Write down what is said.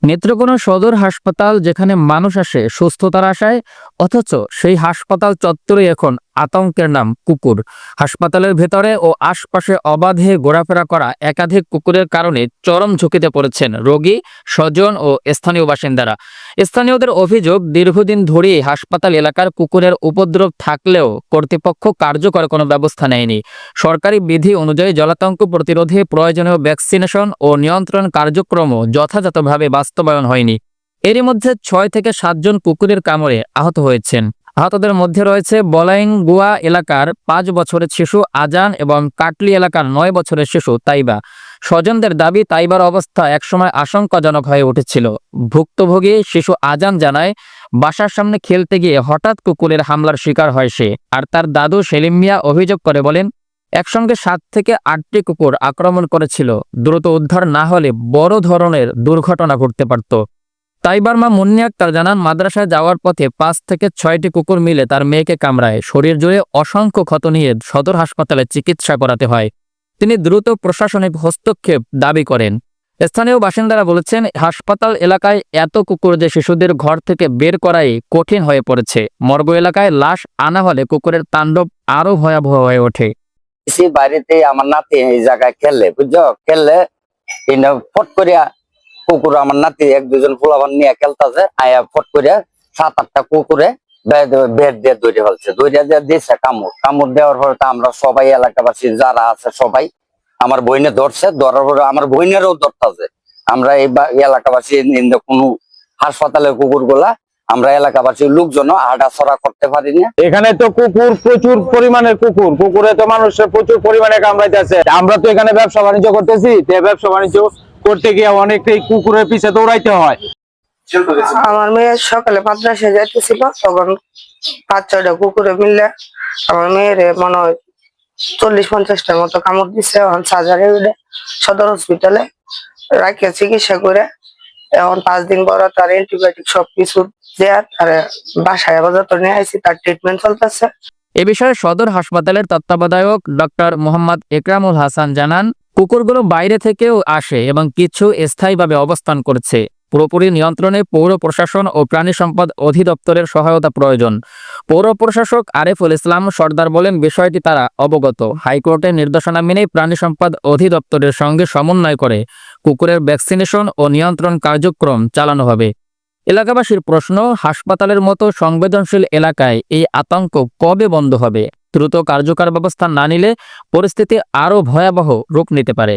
নেত্রকোনা সদর হাসপাতাল যেখানে মানুষ আসে সুস্থতার আশায়, অথচ সেই হাসপাতাল চত্বরে এখন আতঙ্কের নাম কুকুর। হাসপাতালের ভেতরে ও আশপাশে অবাধে ঘোরাফেরা করা একাধিক কুকুরের কারণে চরম ঝুঁকিতে পড়েছেন রোগী, স্বজন ও স্থানীয় বাসিন্দারা। স্থানীয়দের অভিযোগ, দীর্ঘদিন ধরেই হাসপাতাল এলাকার কুকুরের উপদ্রব থাকলেও কর্তৃপক্ষ কার্যকর কোনো ব্যবস্থা নেয়নি। সরকারি বিধি অনুযায়ী জলাতঙ্ক প্রতিরোধে প্রয়োজনীয় ভ্যাকসিনেশন ও নিয়ন্ত্রণ কার্যক্রমও যথাযথভাবে বাস্তবায়ন হয়নি। এরই মধ্যে 6 থেকে 7 জন কুকুরের কামড়ে আহত হয়েছেন। আহতদের মধ্যে রয়েছে বলাইনগুয়া এলাকার 5 বছরের শিশু আজান এবং কাটলি এলাকার 9 বছরের শিশু তাইবা। স্বজনদের দাবি, তাইবার অবস্থা একসময় আশঙ্কাজনক হয়ে উঠেছিল। ভুক্তভোগী শিশু আজান জানায়, বাসার সামনে খেলতে গিয়ে হঠাৎ কুকুরের হামলার শিকার হয় সে। আর তার দাদু সেলিম মিয়া অভিযোগ করে বলেন, একসঙ্গে 7 থেকে 8টি কুকুর আক্রমণ করেছিল। দ্রুত উদ্ধার না হলে বড় ধরনের দুর্ঘটনা ঘটতে পারত। তাইবার মা মুন্নি আক্তার জানান, মাদ্রাসায় যাওয়ার পথে 5 থেকে 6টি কুকুর মিলে তার মেয়েকে কামড়ায়। শরীর জুড়ে অসংখ্য ক্ষত নিয়ে সদর হাসপাতালে চিকিৎসা করাতে হয়। তিনি দ্রুত প্রশাসনিক হস্তক্ষেপ দাবি করেন। স্থানীয় বাসিন্দারা বলেছেন, হাসপাতাল এলাকায় এত কুকুর যে শিশুদের ঘর থেকে বের করাই কঠিন হয়ে পড়েছে। মর্গ এলাকায় লাশ আনা হলে কুকুরের তাণ্ডব আরো ভয়াবহ হয়ে ওঠে। বাড়িতে আমার নাতি এই জায়গায় খেললে, বুঝছো, খেললে ফট করিয়া কুকুর আমার নাতি 1-2 জন পোলাপান নিয়ে খেলতেছে, আয়া ফট করিয়া 7-8টা কুকুরে বেড দিয়ে দৌড়ে ফেলছে। দৌড়িয়া দিয়ে দিয়েছে কামড় দেওয়ার পরে আমরা সবাই এলাকাবাসী যারা আছে সবাই আমার বইনে ধরছে, ধরার পরে আমার বইনেরও ধরতেছে। আমরা এই এলাকাবাসী কোনো হাসপাতালের কুকুর গুলা আমরা এলাকাবাসীর লোকজন হাঁটাচড়া করতে পারি না। এখানে তো কুকুর প্রচুর পরিমাণের কুকুরে তো মানুষের প্রচুর পরিমাণে কামড়াইতেছে। আমরা তো এখানে ব্যবসা বাণিজ্য করতেছি, ব্যবসা বাণিজ্য করতে গিয়ে অনেকটাই কুকুরের পিছে দৌড়াইতে হয়। আমার মেয়ে সকালে মাদ্রাসায় যাইতেছিল, তখন 5-6টা কুকুরে মিললে আমার মেয়ের মনে হয় 40-50টার মতো কামড় দিচ্ছে। এখন সার্জারি সদর হসপিটালে রাখিয়ে চিকিৎসা করে এখন 5 দিন পর তার অ্যান্টিবায়োটিক সবকিছু দেয়া, তার বাসায় আপাতত নিয়ে আসি, তার ট্রিটমেন্ট চলতেছে। এ বিষয়ে সদর হাসপাতালের তত্ত্বাবধায়ক ডক্টর মোহাম্মদ একরামুল হাসান জানান, কুকুরগুলো বাইরে থেকেও আসে এবং কিছু স্থায়ীভাবে অবস্থান করছে। পুরোপুরি নিয়ন্ত্রণে পৌর প্রশাসন ও প্রাণী সম্পদ অধিদপ্তরের সহায়তা প্রয়োজন। পৌর প্রশাসক আরেফুল ইসলাম সর্দার বলেন, বিষয়টি তারা অবগত। হাইকোর্টের নির্দেশনা মেনে প্রাণী সম্পদ অধিদপ্তরের সঙ্গে সমন্বয় করে কুকুরের ভ্যাকসিনেশন ও নিয়ন্ত্রণ কার্যক্রম চালানো হবে। এলাকাবাসীর প্রশ্ন, হাসপাতালের মতো সংবেদনশীল এলাকায় এই আতঙ্ক কবে বন্ধ হবে? দ্রুত কার্যকর ব্যবস্থা না নিলে পরিস্থিতি আরও ভয়াবহ রূপ নিতে পারে।